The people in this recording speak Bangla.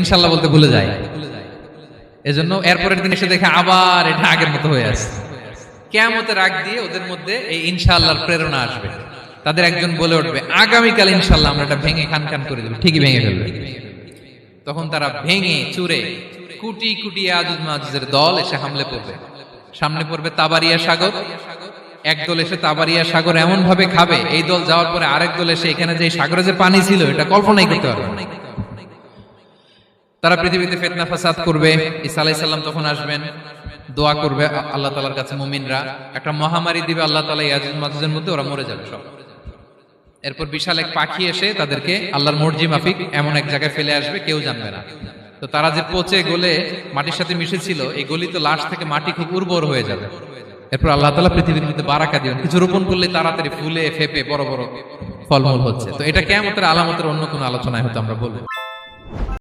ইনশাআল্লাহ বলতে ভুলে যায়। এজন্য এরপরের দিন এসে দেখে আবার এটা আগের মতো হয়ে আছে। কিয়ামতের আগ দিয়ে ওদের মধ্যে এই ইনশাআল্লাহর প্রেরণা আসবে। তাদের একজন বলে উঠবে, আগামীকাল ইনশাআল্লাহ আমরা এটা ভেঙে খান খান করে দেব। ঠিকই ভেঙে ফেলবে। তখন তারা ভেঙে চুরে কুটি কুটি ইয়াজুজ মাজুজের দল এসে হামলে পড়বে। সামনে পড়বে তাবারিয়া সাগর। একদল এসে তাবারিয়া সাগর এমন ভাবে খাবে, এই দল যাওয়ার পরে আরেক দল এসে এখানে যে সাগরে যে পানি ছিল এটা কল্পনাই করতে পারবে না। তারা পৃথিবীতে ফিতনা ফাসাদ করবে। ঈসা আলাইহিস সালাম তখন আসবেন, দোয়া করবে আল্লাহ তাআলার কাছে মুমিনরা, একটা মহামারী দিবে আল্লাহ তাআলা ইয়াজুজ মাজুজের মধ্যে, ওরা মরে যাবে সব। এরপর বিশাল এক পাখি এসে তাদেরকে আল্লাহর মর্জি মাফিক এমন এক জায়গায় ফেলে আসবে, কেউ জানবে না। তো তারা যে পচে গলে মাটির সাথে মিশেছিল, এই গলিত লাশ থেকে মাটি খুব উর্বর হয়ে যাবে। এরপর আল্লাহ তাআলা পৃথিবীর মধ্যে বারাকা দিবেন। কিছু রোপণ করলে তাড়াতাড়ি ফুলে ফেপে বড় বড় ফলমূল হচ্ছে। তো এটা কিয়ামতের আলামতের অন্য কোনো আলোচনায় হয়তো আমরা বলবো।